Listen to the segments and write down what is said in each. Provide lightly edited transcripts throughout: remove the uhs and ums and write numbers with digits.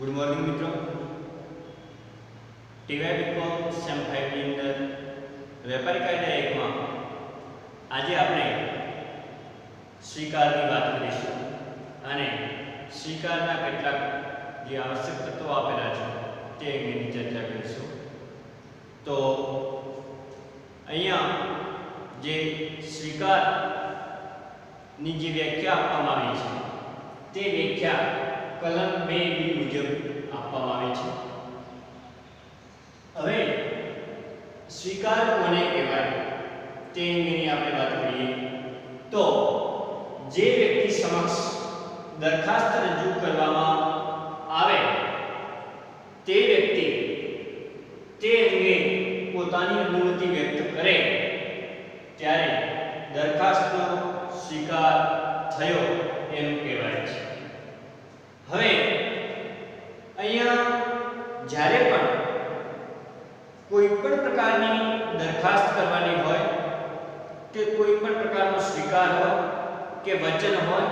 Good morning મિત્રો। ટીવાય BCom sem 5 ની અંદર વેપારી કાયદા 1 માં આજે આપણે સ્વીકારની વાત કરીશું અને સ્વીકારના કેટલાક જે આવશ્યક તત્વો આપેલા છે તે અંગેની ચર્ચા કરીશું। તો અહીંયા જે સ્વીકારની જે વ્યાખ્યા આપવામાં આવી છે તે વ્યાખ્યા કલમ 2 મુજબ આપવામાં આવી છે। હવે સ્વીકાર કોને કહેવાય તે અંગેની આપણે વાત કરીએ તો જે વ્યક્તિ સમક્ષ દરખાસ્ત રજૂ કરવામાં આવે તે વ્યક્તિ તે અંગે પોતાની અનુમતિ વ્યક્ત કરે ત્યારે દરખાસ્તનો સ્વીકાર થયો એમ કહેવાય છે। હવે અહીંયા જ્યારે પણ કોઈ પણ પ્રકારની દરખાસ્ત કરવાની હોય કે કોઈ પણ પ્રકારનો સ્વીકાર હોય કે વચન હોય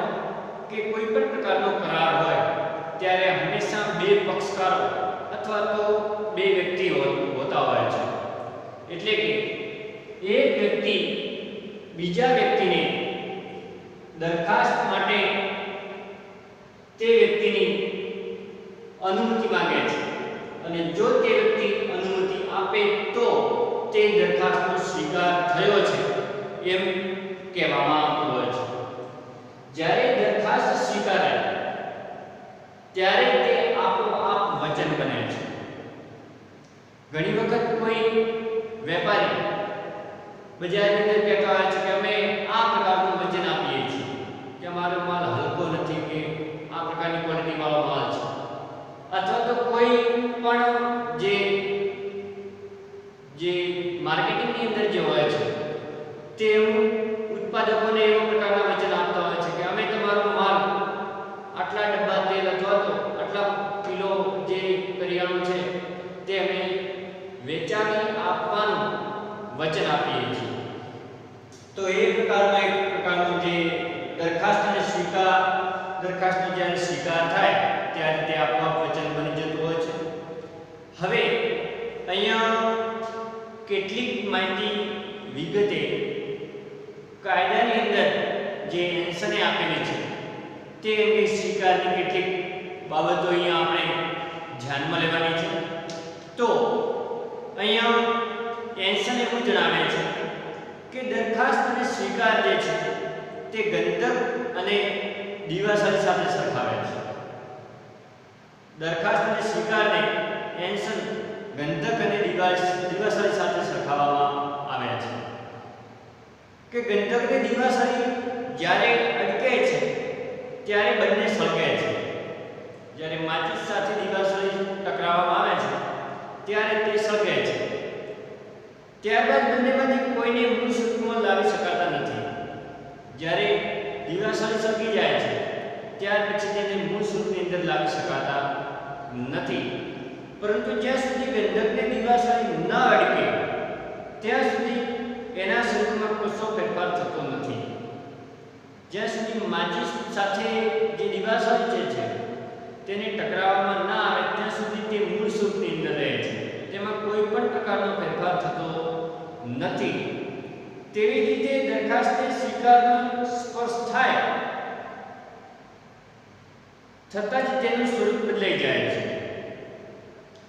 કે કોઈ પણ પ્રકારનો કરાર હોય ત્યારે હંમેશા બે પક્ષકારો અથવા તો બે વ્યક્તિઓ હોતા હોય છે। એટલે કે એક વ્યક્તિ બીજા વ્યક્તિને દરખાસ્ત માટે તે વ્યક્તિની અનુમતિ માંગે છે અને જો તે વ્યક્તિ અનુમતિ આપે તો તે દરખાસ્તનો સ્વીકાર થયો છે એમ કહેવામાં આવતું હોય છે। જ્યારે દરખાસ્ત સ્વીકારાય ત્યારે તે આપોઆપ વચન બને છે। ઘણી વખત કોઈ વેપારી બજારની અંદર કહેતા હોય છે કે અમે આ પ્રકારનું વચન આપીએ છીએ કે અમારો માલ હલકો નથી કે આ પ્રકારની ક્વોલિટી વાળો માલ છે, અથવા તો કોઈ પણ જે માર્કેટિંગની અંદર જે હોય છે તે ઉત્પાદકોને એવા પ્રકારના વચન આપતા હોય છે કે અમે તમારો માલ આટલા ડબ્બા તેલ અથવા તો આટલા કિલો જે કરિયાણું છે તે અમે વેચાવી આપવાનું વચન આપીએ છીએ। તો એ પ્રકારમાં એક પ્રકારનું જે દરખાસ્તનો જ્યારે સ્વીકાર થાય ત્યારે તે આપોઆપ વચન બની જતું હોય છે। હવે અહીંયા કેટલીક માહિતી વિગતે કાયદાની અંદર જે એન્સને આપેલી છે તે અંગે સ્વીકારની કેટલીક બાબતો અહીંયા આપણે ધ્યાનમાં લેવાની છે। તો અહીંયા એન્સન એવું જણાવે છે કે દરખાસ્ત અને સ્વીકાર જે છે તે ગંધક અને દિવાસળી સાથે સરખાવે છે। દરખાસ્ત અને સ્વીકારને એન્સન ગંધક અને દિવાસળી સાથે સરખાવવામાં આવે છે કે ગંધક અને દિવાસળી જ્યારે અટકે છે ત્યારે બંને સળગે છે। જ્યારે માચિસ સાથે દિવાસળી ટકરાવવામાં આવે છે ત્યારે તે સળગે છે। ત્યારબાદ બંનેમાંથી કોઈને મૂળ સ્વરૂપમાં લાવી શકાતા નથી। જ્યારે દિવાસળી સળગી જાય છે ત્યાર પછી તેને મૂળ સ્વરૂપની અંદર લાવી શકાતા નથી। પરંતુ જ્યાં સુધી ગંધકને દિવાસળી ન અડકે ત્યાં સુધી એના સ્વરૂપમાં કશો ફેરફાર થતો નથી। જ્યાં સુધી માચિસ સાથે જે દિવાસળી જે છે તેને ટકરાવવામાં ના આવે ત્યાં સુધી તે મૂળ સ્વરૂપની અંદર રહે છે, તેમાં કોઈ પણ પ્રકારનો ફેરફાર થતો નથી। તેવી રીતે દરખાસ્તને સ્વીકારનો સ્પર્શ થાય છતાં જ તેનું સ્વરૂપ બદલાઈ જાય છે।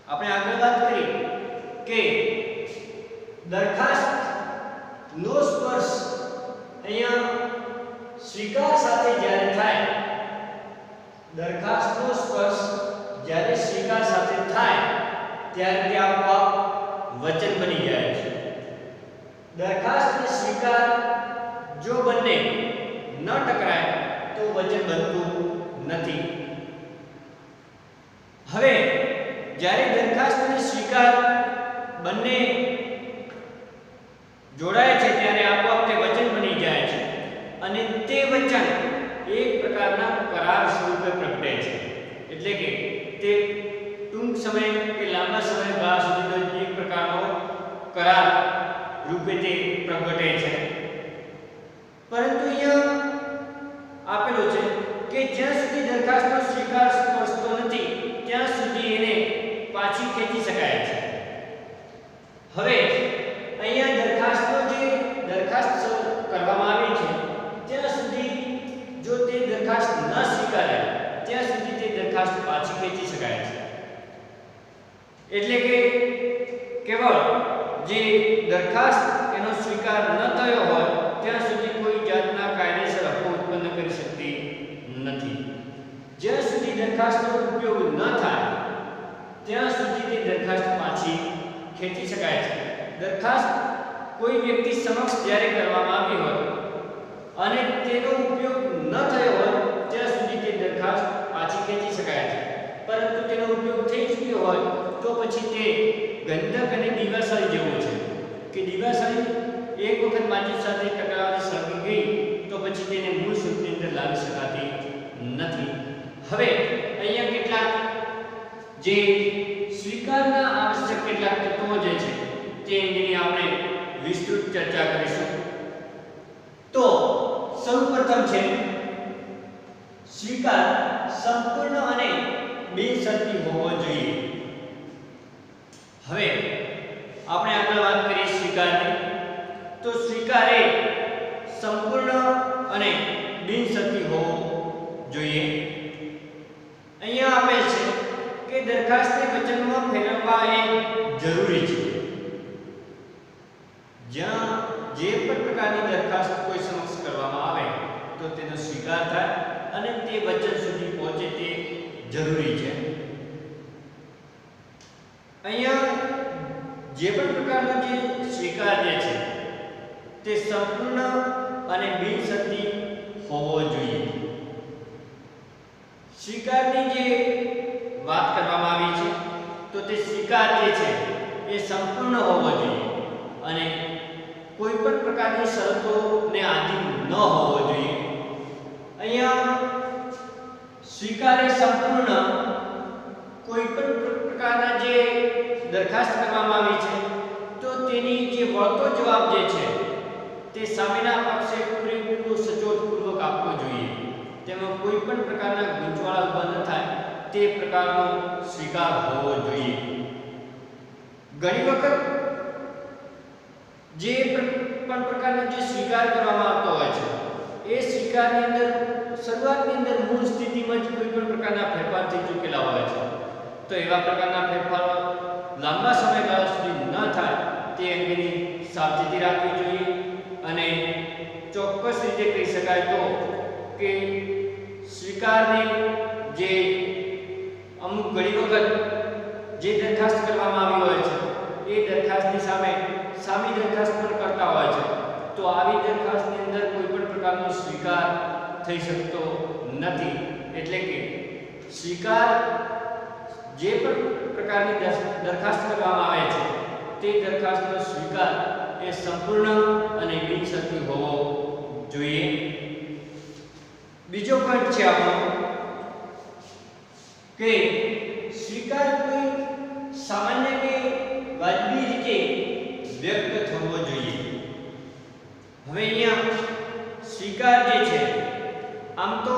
આપણે આગળ વાત કરી કે દરખાસ્ત નો સ્પર્શ અહીંયા સ્વીકાર સાથે જ્યારે થાય, દરખાસ્તનો સ્પર્શ જ્યારે સ્વીકાર સાથે થાય ત્યારે તે આપોઆપ વચન બની જાય છે। દરખાસ્ત અને સ્વીકાર જો બંને ન ટકરાય તો વચન બનતું નથી। હવે જ્યારે દરખાસ્ત અને સ્વીકાર બંને જોડાય છે ત્યારે આપોઆપ તે વચન બની જાય છે અને તે વચન એક પ્રકારના કરાર સ્વરૂપે પ્રગટે છે। એટલે કે તે ટૂંક સમય કે લાંબા સમયગાળા સુધીનો એક પ્રકારનો કરાર રૂપે તે પ્રગટે છે। પરંતુ અહીંયા આપેલું છે કે જ્યાં સુધી દરખાસ્તનો સ્વીકાર સ્પર્શતો નથી ત્યાં ખેંચી શકાય છે। એટલે કે કેવળ જે દરખાસ્ત એનો સ્વીકાર ન થયો હોય ત્યાં સુધી કોઈ જાતના કાયદેસર હકો ઉત્પન્ન કરી શકતી નથી। જ્યાં સુધી દરખાસ્તનો ઉપયોગ ન થાય ત્યાં સુધી તે દરખાસ્ત પાછી ખેંચી શકાય છે। દરખાસ્ત કોઈ વ્યક્તિ સમક્ષ જ્યારે કરવામાં આવી હોય અને તેનો ઉપયોગ ન થયો હોય ત્યાં સુધી તે દરખાસ્ત પાછી ખેંચી શકાય છે। પરંતુ તેનો ઉપયોગ થઈ ચૂક્યો હોય તો પછી તે ગંધક અને દીવાસળી જેવું છે કે દીવાસળી એક વખત માચિસ સાથે ટકરાવવાથી સળગી ગઈ તો પછી તેને મૂળ સ્વરૂપની અંદર લાવી શકાતી નથી। હવે અહીંયા કેટલાક જે સ્વીકારના આવશ્યક કેટલાક તત્વો જે છે તે અંગેની આપણે વિસ્તૃત ચર્ચા કરીશું। તો સૌપ્રથમ છે સ્વીકાર સંપૂર્ણ અને બિનશરતી હોવો જોઈએ। હવે આપણે આગળ વાત કરીએ સ્વીકારની, તો સ્વીકાર એ સંપૂર્ણ અને બિનશરતી હોવો જોઈએ। અહીંયા આપે છે કે દરખાસ્તને વચનમાં ફેરવવા એ જરૂરી છે। જ્યાં જે પણ પ્રકારની દરખાસ્ત કોઈ સમક્ષ કરવામાં આવે તો તેનો સ્વીકાર થાય અને તે વચન સુધી પહોંચે તે જરૂરી છે। અહીંયા જે પણ પ્રકારનો જે સ્વીકાર જે છે તે સંપૂર્ણ અને બિનશરતી હોવો જોઈએ। સ્વીકારની જે વાત કરવામાં આવી છે તો તે સ્વીકાર જે છે એ સંપૂર્ણ હોવો જોઈએ અને કોઈ પણ પ્રકારની શરતોને આધીન ન હોવો જોઈએ। અહીંયા સ્વીકાર એ સંપૂર્ણ કોઈ પણ પ્રકારના જે દરખાસ્ત કરવામાં આવી છે તો તેની જે વળતો જવાબ જે છે તે સામેના પક્ષે પૂરેપૂરો સચોટપૂર્વક આપવો જોઈએ। તેમાં કોઈ પણ પ્રકારના ગૂંચવાડા ઊભા ન થાય તે પ્રકારનો સ્વીકાર હોવો જોઈએ। ઘણી વખત જે પણ પ્રકારનો જે સ્વીકાર કરવામાં આવતો હોય છે એ સ્વીકારની અંદર શરૂઆતની અંદર મૂળ સ્થિતિમાં જ કોઈ પણ પ્રકારના ફેરફાર થઈ ચૂકેલા હોય છે તો એવા પ્રકારના ફેરફારો લાંબા સમયગાળા સુધી ન થાય તે અંગેની સાવચેતી રાખવી જોઈએ। અને ચોક્કસ રીતે કહી શકાય તો કે સ્વીકારની જે અમુક ઘણી વખત જે દરખાસ્ત કરવામાં આવી હોય છે એ દરખાસ્તની સામી દરખાસ્ત પણ કરતા હોય છે તો આવી દરખાસ્તની અંદર કોઈ પણ પ્રકારનો સ્વીકાર થઈ શકતો નથી। એટલે કે સ્વીકાર જે પણ પ્રકારની દરખાસ્ત કરવામાં આવે છે તે દરખાસ્તનો સ્વીકાર એ સંપૂર્ણ અને બિનશરતી હોવો જોઈએ। બીજો પોઈન્ટ છે આપણો કે સ્વીકાર કોઈ સામાન્ય કે વાજબી રીતે વ્યક્ત થવો જોઈએ। હવે અહીંયા સ્વીકાર જે છે આમ તો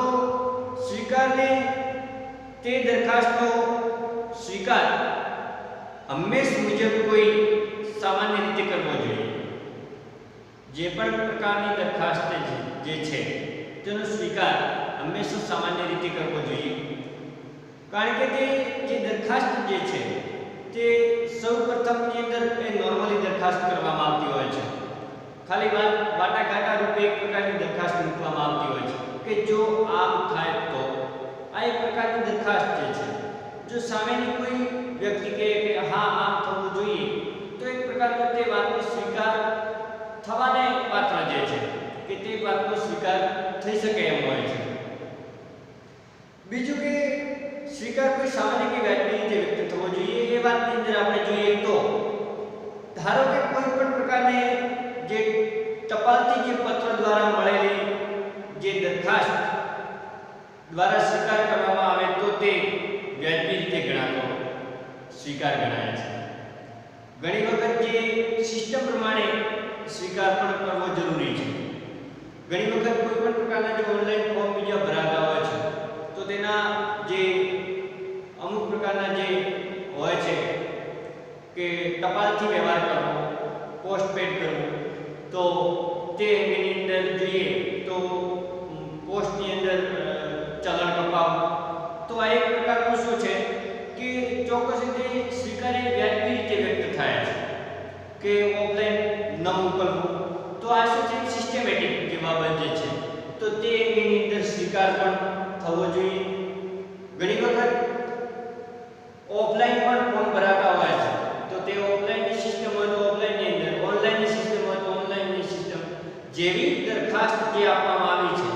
સ્વીકારને તે દરખાસ્તનો સ્વીકાર હંમેશ મુજબ કોઈ સામાન્ય રીતે કરવો જોઈએ। જે પણ પ્રકારની દરખાસ્ત જે છે તેનો સ્વીકાર હંમેશા સામાન્ય રીતે કરવો જોઈએ। કારણ કે તે જે દરખાસ્ત જે છે તે સૌપ્રથમની અંદર એ નોર્મલી દરખાસ્ત કરવામાં આવતી હોય છે। ખાલી વાટાઘાટા રૂપે એક પ્રકારની દરખાસ્ત મૂકવામાં આવતી હોય છે કે જો આમ થાય તો આ એક પ્રકારની દરખાસ્ત જે છે જો સામેની કોઈ વ્યક્તિ કહે કે હા આમ થવું જોઈએ તો એક પ્રકારનો તે વાતનો સ્વીકાર થવાને પાત્ર જે છે કે તે વાતનો સ્વીકાર થઈ શકે એમ હોય છે। બીજું કે સ્વીકાર કોઈ સામાન્ય કે વાજબી રીતે વ્યક્ત થવો જોઈએ એ વાતની અંદર આપણે જોઈએ તો ધારો કે કોઈ પણ પ્રકારને જે ટપાલથી જે પત્ર દ્વારા મળેલી જે દરખાસ્ત દ્વારા સ્વીકાર કરવામાં આવે તો તે વાજબી રીતે ગણાતો સ્વીકાર ગણાય છે। ઘણી વખત જે સિસ્ટમ પ્રમાણે સ્વીકાર પણ કરવો જરૂરી છે। ઘણી વખત કોઈ પણ પ્રકારના જે ઓનલાઈન ફોર્મ બીજા ભરાતા હોય છે તો તેના જે અમુક પ્રકારના જે હોય છે કે ટપાલથી વ્યવહાર કરવો, પોસ્ટપેડ કરવું તો તે અંગેની અંદર જોઈએ તો પોસ્ટની અંદર ચલણ કપાવવું તો તો આ એક પ્રકારનું શું છે કે ચોક્કસ રીતે સ્વીકાર્ય વ્યાજબી રીતે વ્યક્ત થાય છે કે ઓફલાઈન ન મોકલવું, તો આ શું છે સિસ્ટમેટિક જે બાબત જે છે તો તે એની અંદર સ્વીકાર પણ થવો જોઈએ. ઘણી વખત ઓફલાઈન પણ ફોર્મ ભરાતા હોય છે તો તે ઓફલાઈનની સિસ્ટમ હોય તો ઓફલાઈનની અંદર, ઓનલાઈનની સિસ્ટમ હોય તો ઓનલાઈનની સિસ્ટમ, જેવી દરખાસ્ત જે આપવામાં આવી છે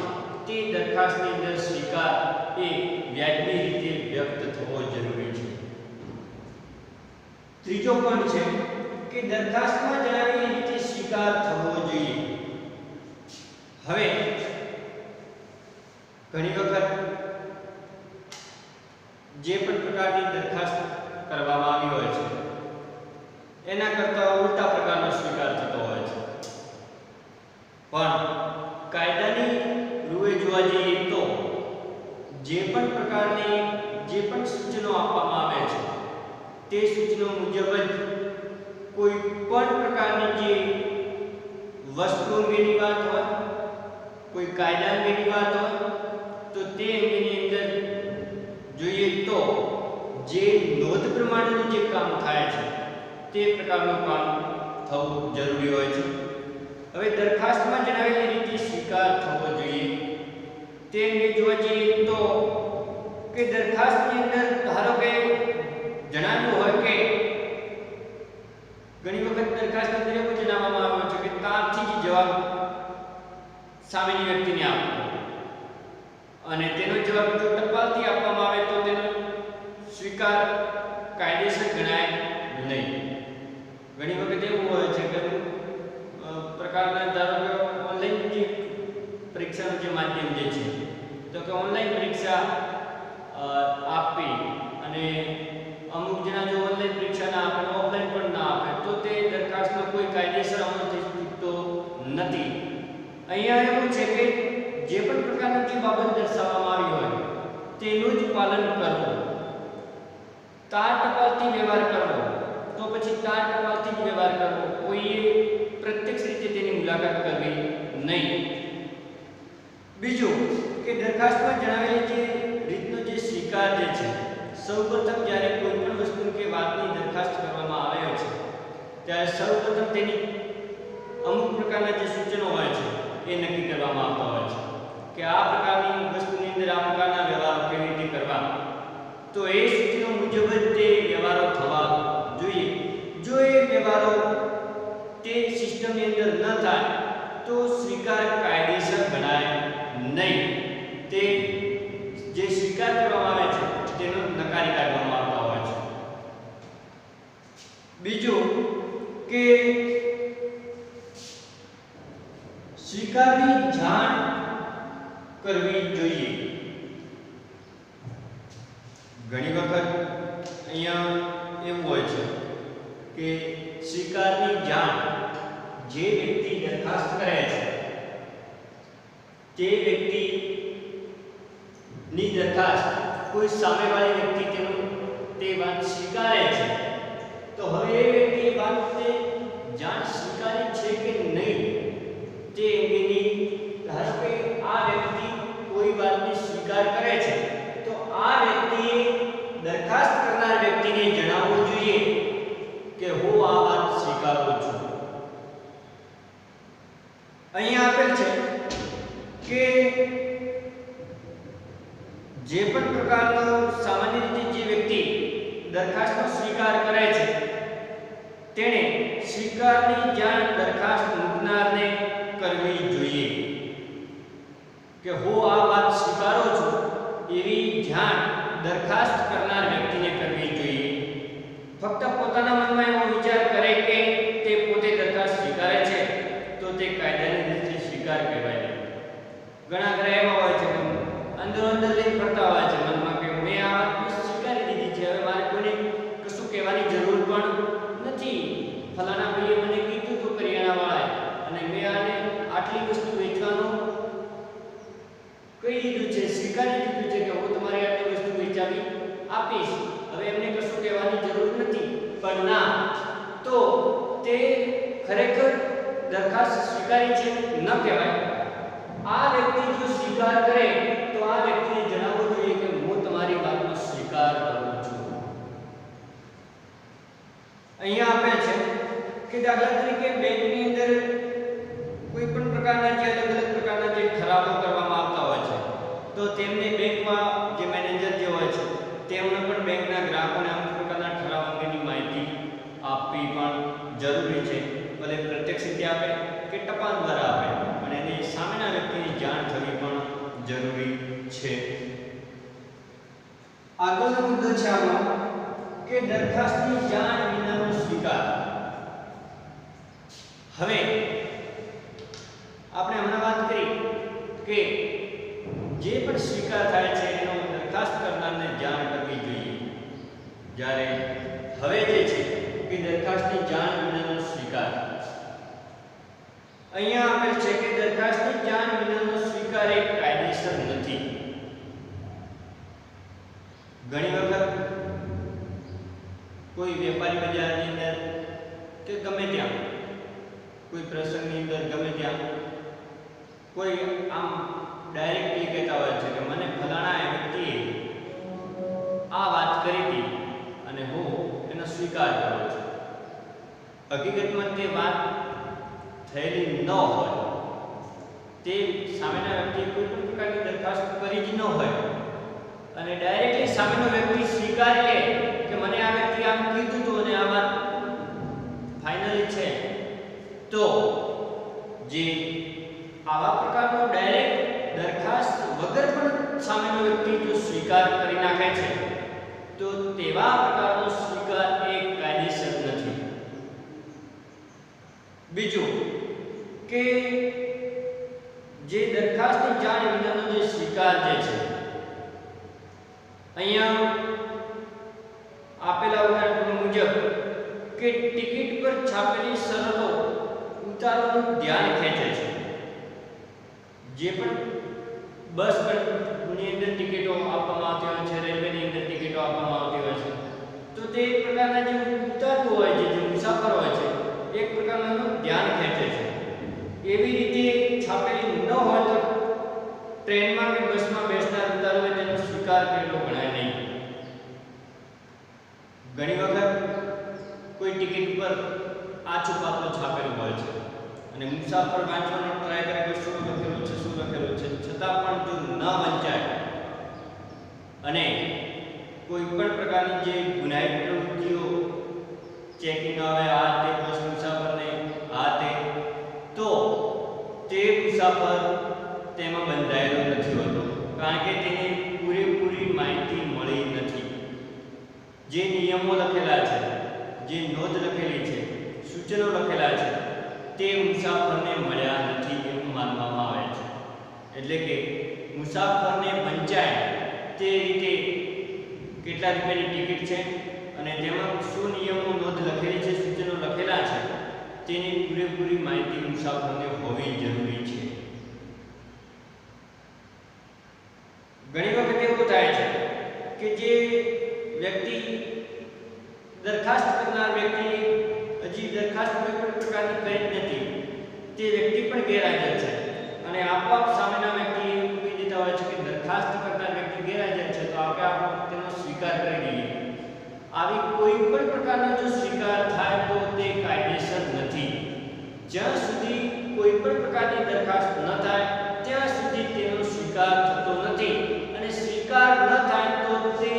તે દરખાસ્તની અંદર સ્વીકાર એ વ્યાજબી રીતે વ્યક્ત થવો જરૂરી છે. ત્રીજો પોઈન્ટ છે કે દરખાસ્તમાં જણાવેલી રીતે સ્વીકાર થવો જોઈએ. હવે ઘણી વખત જે પણ પ્રકારની દરખાસ્ત કરવામાં આવી હોય છે એના કરતાં ઉલટા પ્રકારનો સ્વીકાર થતો હોય છે. પણ કાયદાની રૂએ જોવા જઈએ તો જે પણ પ્રકારની જે પણ સૂચનો આપવામાં આવે છે તે સૂચનો મુજબ જ કોઈ પણ પ્રકારની જે વસ્તુ અંગેની વાત હોય, કોઈ કાયદા અંગેની વાત હોય તો તે અંગેની અંદર જોઈએ તો જે નોંધ પ્રમાણેનું જે કામ થાય છે તે પ્રકારનું કામ થવું જરૂરી હોય છે. હવે દરખાસ્તમાં જણાવેલી રીતે સ્વીકાર થવો જોઈએ તે અંગે જોવા જઈએ તો કે દરખાસ્તની અંદર ધારો કે જણાવ્યું હોય કે ઘણી વખત દરખાસ્તની અંદર એવું જણાવવામાં આવ્યું છે કે તારથી જ જવાબ સામેની વ્યક્તિને આપવો અને તેનો જવાબ જો ટપાલથી આપવામાં આવે તો તેનો સ્વીકાર કાયદેસર ગણાય નહીં. ઘણી વખત એવું હોય છે કે પ્રકારના ધારો કે ઓનલાઈન જે પરીક્ષાનું જે માધ્યમ જે છે તો કે ઓનલાઈન પરીક્ષા આપવી અને અમુક જણા જો ઓનલાઈન પરીક્ષા ના આપે ઓફલાઈન પણ ના આપે તો તે દરખાસ્તનો કોઈ કાયદેસર અમલ થઈ શકતો નથી. અહીંયા એવું છે કે જે પણ પ્રકારની જે બાબત દર્શાવવામાં આવી હોય તેનું જ પાલન કરવું. તાર ટપાલથી વ્યવહાર કરવો તો પછી તાર ટપાલથી જ વ્યવહાર કરવો, કોઈએ પ્રત્યક્ષ રીતે તેની મુલાકાત કરવી નહીં. બીજું કે દરખાસ્તમાં જણાવેલી જે રીતનો જે સ્વીકાર જે છે સૌપ્રથમ જ્યારે કોઈ પણ વસ્તુ કે વાતની દરખાસ્ત કરવામાં આવે છે ત્યારે સૌપ્રથમ તેની અમુક પ્રકારના જે સૂચનો હોય છે એ નક્કી કરવામાં આવતા હોય છે કે આ પ્રકારની વસ્તુની અંદર આ પ્રકારના વ્યવહારો કેવી રીતે કરવા, તો એ સૂચનો મુજબ જ તે વ્યવહારો થવા જોઈએ. જો એ વ્યવહારો તે સિસ્ટમની અંદર ન થાય તો સ્વીકાર કાયદેસર ગણાય નહીં. તે જે સ્વીકાર કરવામાં આવે છે તેનો નકારી કાઢવામાં આવતા હોય છે. બીજું કે સ્વીકારની જાણ કરવી જોઈએ. ઘણી વખત અહીંયા એવું હોય છે કે સ્વીકારની જાણ જે વ્યક્તિ દરખાસ્ત કરે છે તે વ્યક્તિની દરખાસ્ત કોઈ સામેવાળી વ્યક્તિ તે વાત સ્વીકારે છે તો હવે એ વ્યક્તિ એ વાતને જાણ સ્વીકારી છે કે નહીં તે અંગેની ધારો કે આ વ્યક્તિ કોઈ વાતને સ્વીકાર કરે છે તો આ વ્યક્તિએ દરખાસ્ત કરનાર વ્યક્તિને જણાવવું જોઈએ કે હું આ વાત સ્વીકારું છું. અહીંયા આપેલ છે કે જે પણ પ્રકારનો સામાન્ય રીતે જે વ્યક્તિ દરખાસ્તનો સ્વીકાર કરે છે તેણે સ્વીકારની જાણ દરખાસ્ત મૂકનારને કરવી જોઈએ કે હું આ વાત સ્વીકારું છું એવી જાણ દરખાસ્ત કરનાર વ્યક્તિને કરવી જોઈએ. ફક્ત પોતાના મનમાં એવો વિચાર કરે કે તે પોતે દરખાસ્ત સ્વીકારે છે તો તે કાયદાની દ્રષ્ટિએ સ્વીકાર કહેવાય નહીં. ઘણા ઘણા એવા હોય છે કે અંદર અંદર લઈને ફરતા હોય છે મનમાં કે મેં આ વાત સ્વીકારી દીધી છે, હવે મારે કોઈને કશું કહેવાની જરૂર પણ નથી. ફલાણા ભાઈએ મને કીધું તો કરિયાણાવાળાએ અને મેં આને આટલી વસ્તુ વેચવાનું કહી દીધું છે, સ્વીકારી દીધું છે કે હું તમારી આટલી વસ્તુ વેચાવી આપીશ, હવે એમને કશું કહેવાની જરૂર નથી. પણ ના, તો તે ખરેખર દરખાસ્ત સ્વીકારી છે ન કહેવાય. આ વ્યક્તિ જો સ્વીકાર કરે તો આ વ્યક્તિને જણાવવું જોઈએ કે હું તમારી વાત અહીંયા આપેલ છે કે દાખલા તરીકે બેંકની અંદર કોઈ પણ પ્રકારના જે અલગ અલગ પ્રકારના જે ઠરાવો કરવામાં આવતા હોય છે, તો તેમને બેંકમાં જે મેનેજર જે હોય છે તેમને પણ બેંકના ગ્રાહકોને અમુક પ્રકારના ઠરાવ અંગેની માહિતી આપવી પણ જરૂરી છે. ભલે પ્રત્યક્ષ રીતે આપે કે ટપાલ દ્વારા આપે, પણ એની સામેના વ્યક્તિની જાણ થવી પણ જરૂરી છે. આગળનો મુદ્દો છે આમાં કે દરખાસ્તની જાણ વિનાનો સ્વીકાર. હવે આપણે હમણાં વાત કરી કે જે પણ સ્વીકાર થાય છે એનો દરખાસ્ત કરનારને જાણ કરવી જોઈએ. જ્યારે હવે જે છે કે દરખાસ્તની જાણ વિનાનો સ્વીકાર, અહીંયા આપેલ છે કે દરખાસ્તની જાણ વિનાનો સ્વીકાર એ કાયદેસર નથી. ઘણી વખત કોઈ વેપારી બજારની અંદર કે ગમે ત્યાં કોઈ પ્રસંગની અંદર ગમે ત્યાં કોઈ આમ ડાયરેક્ટલી કહેતા હોય છે કે મને ફલાણા વ્યક્તિએ આ વાત કરી હતી અને હું એનો સ્વીકાર કરું છું. હકીકતમાં તે વાત થયેલી ન હોય, તે સામેના વ્યક્તિએ કોઈ પણ પ્રકારની દરખાસ્ત કરી જ ન હોય અને ડાયરેક્ટલી સામેનો વ્યક્તિ સ્વીકારી લે કે મને આ વ્યક્તિ આમ કીધું હતું અને આ વાત ફાઇનલી છે, તો જે આવા પ્રકારનો ડાયરેક્ટ દરખાસ્ત વગર પણ સામેનો વ્યક્તિ જો સ્વીકાર કરી નાખે છે, તો તેવા પ્રકારનો સ્વીકાર એ કાયદેસર નથી. બીજું કે જે દરખાસ્તની જાણ વિનાનો જે સ્વીકાર જે છે, અહીંયા આપેલા ઉદાહરણ મુજબ કે ટિકિટ પર છાપેલી શરતો ઉતારવાનું ધ્યાન ખેંચે છે. જે પણ બસ ની અંદર ટિકિટો આપવામાં આવતી હોય છે, રેલવેની અંદર ટિકિટો આપવામાં આવતી હોય છે, તો તે પ્રકારના જે ઉતારવું હોય છે, જે મુસાફર હોય છે, એક પ્રકારનું ધ્યાન ખેંચે છે. એવી રીતે છાપેલી ન હોય તો ટ્રેનમાં કે બસમાં બેસનાર ઉતારવું તેનો સ્વીકાર કરેલો ગણાય નહીં. ઘણી વખત કોઈ ટિકિટ પર આછું પાતળું છાપેલું હોય છે અને મુસાફર વાંચવાનો ટ્રાય કરે કે શું લખેલું છે, છતાં પણ જો ન વંચાય અને કોઈ પણ પ્રકારની જે ગુનાહિત પ્રવૃત્તિઓ ચેકિંગ આવે આ તે બસ મુસાફરને આ તે, તો તે મુસાફર તેમાં બંધાયેલો નથી હોતો, કારણ કે તેને પૂરેપૂરી માહિતી મળી નથી. જે નિયમો લખેલા છે, જે નોંધ લખેલી છે, સૂચનો લખેલા છે, તે મુસાફરને મળ્યા નથી એવું માનવામાં આવે છે. એટલે કે મુસાફરને વંચાય તે રીતે કેટલા રૂપિયાની ટિકિટ છે અને તેમાં શું નિયમો નોંધ લખેલી છે, સૂચનો લખેલા છે, તેની પૂરેપૂરી માહિતી મુસાફરને હોવી જરૂરી છે. ઘણી વખત એવું થાય છે કે જે વ્યક્તિ દરખાસ્ત કરનાર વ્યક્તિ હજી દરખાસ્ત કોઈ પણ પ્રકારની કરી નથી, તે વ્યક્તિ પણ ગેરહાજર છે અને આપોઆપ સામેના વ્યક્તિ કહી દેતા હોય છે કે દરખાસ્ત કરનાર વ્યક્તિ ગેરહાજર છે, તો આપણે તેનો સ્વીકાર કરી દઈએ. આવી કોઈ પણ પ્રકારનો જો સ્વીકાર થાય તો તે કાયદેસર નથી. જ્યાં સુધી કોઈ પણ પ્રકારની દરખાસ્ત ન થાય ત્યાં સુધી તેનો સ્વીકાર થતો નથી અને સ્વીકાર ન થાય તો તે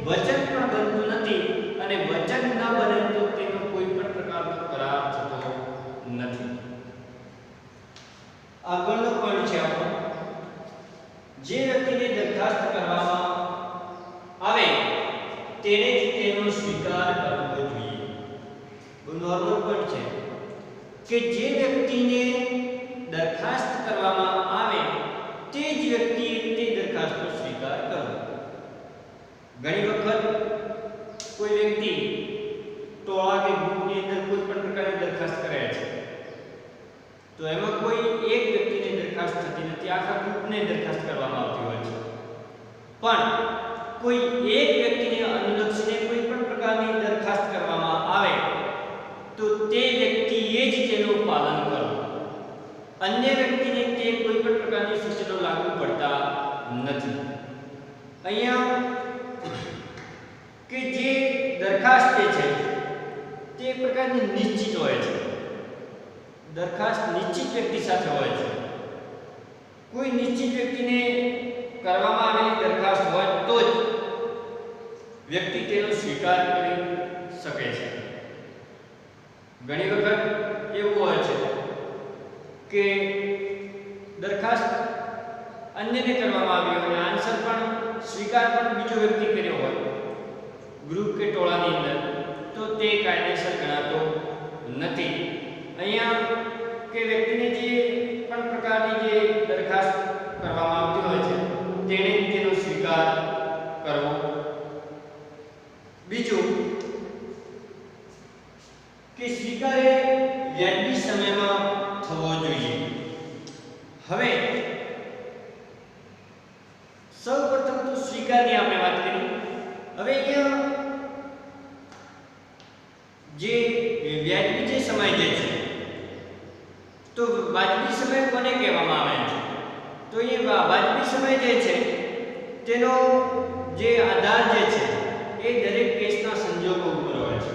વચન પણ બનતું નથી અને વચન ન બને તો તેનો કોઈ પણ પ્રકારનો કરાર થતો નથી. આગળનો પોઈન્ટ છે આપણો, જે વ્યક્તિને દરખાસ્ત કરવામાં આવે તેને જ તેનો સ્વીકાર કરવો જોઈએ. બહુ નોર્મલ પોઈન્ટ છે કે જે વ્યક્તિને દરખાસ્ત કરવામાં આવે તે જ વ્યક્તિએ તે દરખાસ્તનો સ્વીકાર કરવો. ઘણી વખત કોઈ વ્યક્તિ ટોળા કે ગ્રુપની અંદર કોઈ પણ પ્રકારની દરખાસ્ત કરે છે, તો એમાં કોઈ એક વ્યક્તિને દરખાસ્ત થતી નથી, આખા ગ્રુપને દરખાસ્ત કરવામાં આવતી હોય છે. પણ કોઈ એક વ્યક્તિને અનુલક્ષીને કોઈ પણ પ્રકારની દરખાસ્ત કરવામાં આવે તો તે વ્યક્તિએ જ તેનું પાલન કરવું. અન્ય વ્યક્તિને તે કોઈ પણ પ્રકારની સૂચનો લાગુ પડતા નથી. અહીંયા કે જે દરખાસ્ત છે તે એક પ્રકારની નિશ્ચિત હોય છે. દરખાસ્ત નિશ્ચિત વ્યક્તિ સાથે હોય છે. કોઈ નિશ્ચિત વ્યક્તિને કરવામાં આવેલી દરખાસ્ત હોય તો જ વ્યક્તિ તેનો સ્વીકાર કરી શકે છે. ઘણી વખત એવું હોય છે કે દરખાસ્ત અન્યને કરવામાં આવી હોય અને આન્સર પણ સ્વીકાર પણ બીજો વ્યક્તિ કર્યો હોય ગ્રુપ કે ટોળાની અંદર, તો તે કાયદેસર ગણાતો નથી. અહીંયા કે વ્યક્તિને જે પણ પ્રકારની જે દરખાસ્ત કરવામાં આવતી હોય છે તેણે તેનો સ્વીકાર કરવો. બીજું કે સ્વીકાર એ વ્યાજબી સમયમાં થવો જોઈએ. હવે સૌપ્રથમ તો સ્વીકારની આપણે વાત કરી. હવે અહીંયા જે વ્યાજબી જે સમય જે છે, તો વાજબી સમય કોને કહેવામાં આવે છે? તો એ વાજબી સમય જે છે તેનો જે આધાર જે છે એ દરેક કેસના સંજોગો ઉપર હોય છે.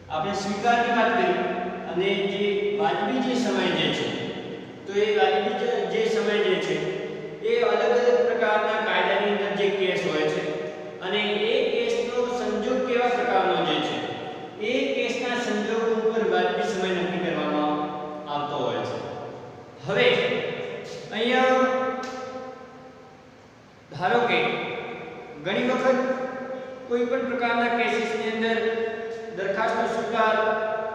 આપણે સ્વીકારની વાત કરી અને જે વાજબી જે સમય જે છે, તો એ વાજબી જે સમય જે છે એ અલગ અલગ પ્રકારના કાયદાની અંદર જે કેસ હોય છે અને એ કેસનો સંજોગ કેવા પ્રકારનો જે છે એ કેસના સંજોગો ઉપર વાજબી સમય નક્કી કરવામાં આવતો હોય છે. હવે અહીંયા ધારો કે ઘણી વખત કોઈ પણ પ્રકારના કેસીસની અંદર દરખાસ્તનો સ્વીકાર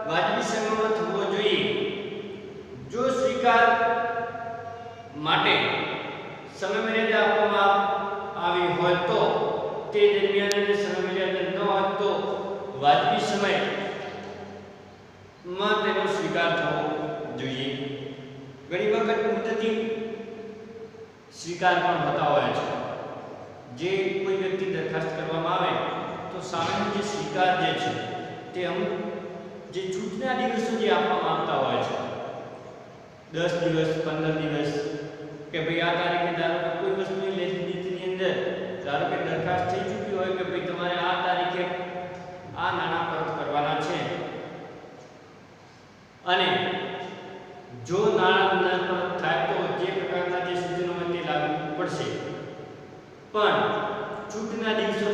વાજબી સમયમાં થવો જોઈએ. જો સ્વીકાર માટે સમય મર્યાદા આપવામાં આવી હોય તો તે દરમિયાન સમય મર્યાદા ન હોય તો વાજબી સમયમાં તેનો સ્વીકાર થવો જોઈએ. ઘણી વખત મુદ્દતી સ્વીકાર પણ હોતા હોય છે. જે કોઈ વ્યક્તિ દરખાસ્ત કરવામાં આવે તો સામેનો જે સ્વીકાર જે છે તે અમુક જે છૂટના દિવસો જે આપવામાં આવતા હોય છે, 10 દિવસ, 15 દિવસ, કે ભાઈ આ તારીખે ધારો કે કોઈ વસ્તુની લેતી અંદર ધારો કે દરખાસ્ત થઈ ચૂકી હોય કે ભાઈ તમારે આ તારીખે આ નાણાં પરત કરવાના છે અને જો નાણાં ન પરત થાય તો જે પ્રકારના જે સૂચનો હોય તે લાગુ પડશે. પણ છૂટના દિવસો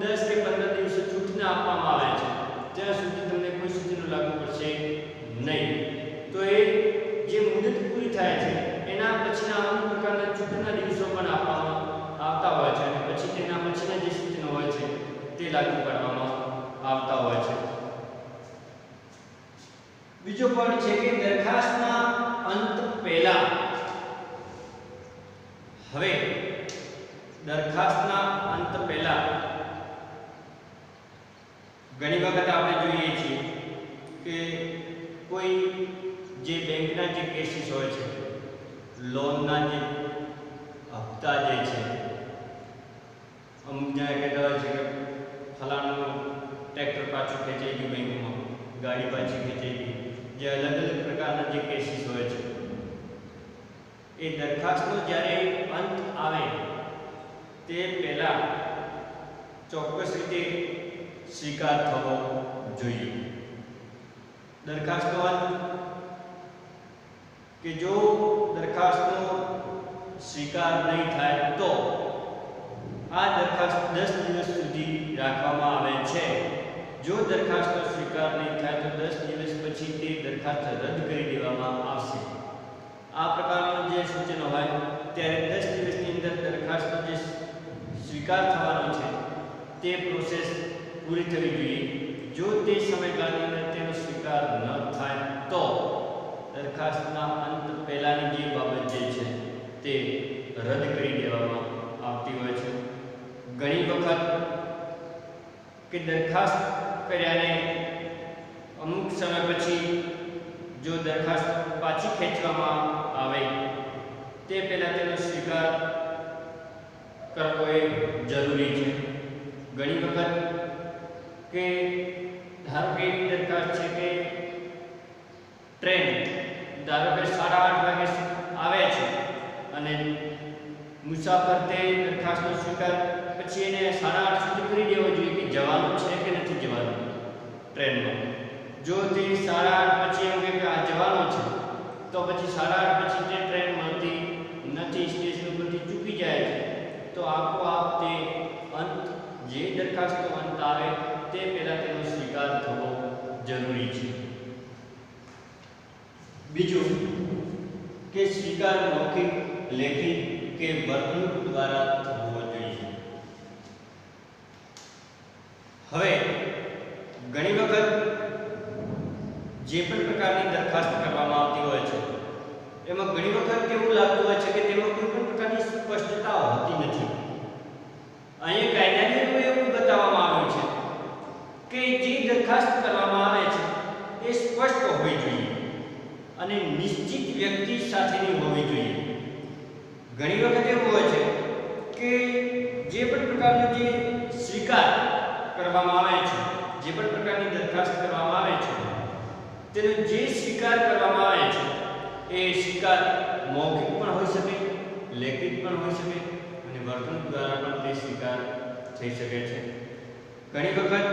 10 કે 15 દિવસો છૂટના આપવામાં આવે છે ત્યાં સુધી તમને કોઈ સૂચનો લાગુ પડશે નહીં. તો એ જે મુદત પૂરી થાય છે એના પછીના અમુક પ્રકારના છૂટના દિવસો પણ આપવામાં આવતા હોય છે અને પછી તેના પછીના જે સૂચનો હોય છે તે લાગુ કરવામાં આવતા હોય છે. બીજો પોઈન્ટ છે કે દરખાસ્તના અંત પહેલા, હવે દરખાસ્તના અંત પહેલા ઘણી વખત આપણે જોઈએ છીએ કે કોઈ જે બેંકના જે કેસીસ હોય છે, લોનના જે હપ્તા જે છે, અમુક જગ્યાએ કહેતા હોય છે કે ફલાણું ટ્રેક્ટર પાછું ખેંચાઈ ગયું બેંકમાં, ગાડી પાછી ખેંચાઈ ગઈ, જે અલગ અલગ પ્રકારના જે કેસીસ હોય છે એ દરખાસ્તનો જ્યારે અંત આવે તે પહેલાં ચોક્કસ રીતે સ્વીકાર થવો જોઈએ. દરખાસ્તનો અંત કે જો દરખાસ્તનો સ્વીકાર નહીં થાય તો આ દરખાસ્ત 10 દિવસ સુધી રાખવામાં આવે છે. જો દરખાસ્તનો સ્વીકાર નહીં થાય તો 10 દિવસ પછી તે દરખાસ્ત રદ કરી દેવામાં આવશે. આ પ્રકારનું જે સૂચનો હોય ત્યારે 10 દિવસની અંદર દરખાસ્તનો જે સ્વીકાર થવાનો છે તે પ્રોસેસ પૂરી થવી જોઈએ. જો તે સમયગાળાની અંદર તેનો સ્વીકાર ન થાય તો દરખાસ્તના અંત પહેલાની જે બાબત જે છે તે રદ કરી દેવામાં આવતી હોય છે. ઘણી વખત કે દરખાસ્ત કર્યાને અમુક સમય પછી જો દરખાસ્ત પાછી ખેંચવામાં આવે તે પહેલાં તેનો સ્વીકાર કરવો એ જરૂરી છે. ઘણી વખત કે ધારો કે એવી દરખાસ્ત છે કે ટ્રેન ધારો કે 8:30 વાગે આવે છે અને મુસાફર તે દરખાસ્તનો સ્વીકાર પછી એને 8:30 સુધી કરી દેવો જોઈએ કે જવાનું છે કે નથી જવાનું ટ્રેનમાં. સારા પછી તે ટ્રેન મળતી નથી, સ્ટેશન ઉપરથી ચૂકી જાય છે, તો આપોઆપ તે અંત જે દરખાસ્તનો અંત આવે તે પહેલા તેનો સ્વીકાર થવો જરૂરી છે. બીજું કે સ્વીકાર મૌખિક, લેખિત કે વર્તણૂક દ્વારા થવો જોઈએ. હવે ઘણી વખત જે પણ પ્રકારની દરખાસ્ત કરવામાં આવતી હોય છે એમાં ઘણી વખત એવું લાગતું હોય છે કે તેમાં કોઈ પણ પ્રકારની સ્પષ્ટતા હોતી નથી. અહીં કાયદાની એવું બતાવવામાં આવ્યું છે કે જે દરખાસ્ત કરવામાં આવે છે એ સ્પષ્ટ હોવી જોઈએ અને નિશ્ચિત વ્યક્તિ સાથેની હોવી જોઈએ. ઘણી વખત એવું હોય છે કે જે પણ પ્રકારનો જે સ્વીકાર કરવામાં આવે છે, જે પણ પ્રકારની દરખાસ્ત કરવામાં આવે છે, તેનો જે સ્વીકાર કરવામાં આવે છે એ સ્વીકાર મૌખિક પણ હોઈ શકે, લેખિત પણ હોઈ શકે અને વર્તણૂક દ્વારા પણ તે સ્વીકાર થઈ શકે છે. ઘણી વખત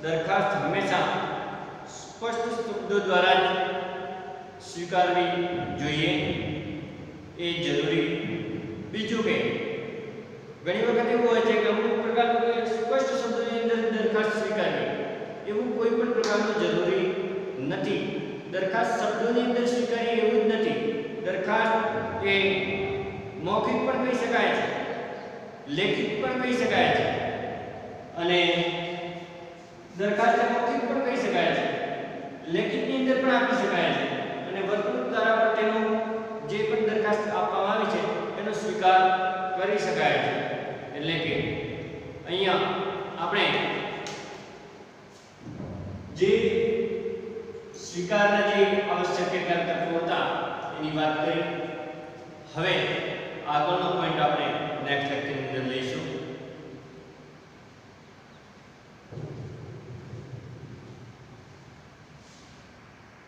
દરખાસ્ત હંમેશા સ્પષ્ટ શબ્દો દ્વારા જ સ્વીકારવી જોઈએ, એ જરૂરી. બીજું કે ઘણી વખત એવું હોય છે કે અમુક પ્રકારનું સ્પષ્ટ શબ્દોની અંદર દરખાસ્ત સ્વીકારવી એવું કોઈ પણ પ્રકારનું જરૂરી નથી. દરખાસ્ત શબ્દોની અંદર સ્વીકારી એવું જ નથી. દરખાસ્ત એ મૌખિક પણ કહી શકાય છે, લેખિત પણ કહી શકાય છે અને દરખાસ્ત મૌખિક પણ કહી શકાય છે, લેખિતની અંદર પણ આપી શકાય છે અને વર્તણૂક દ્વારા પણ તેનો જે પણ દરખાસ્ત આપવામાં આવી છે એનો સ્વીકાર કરી શકાય છે. એટલે કે અહીંયા આપણે જે સ્વીકારના જે આવશ્યક તત્વો હતા એની વાત કરી. હવે આગળનો પોઈન્ટ આપણે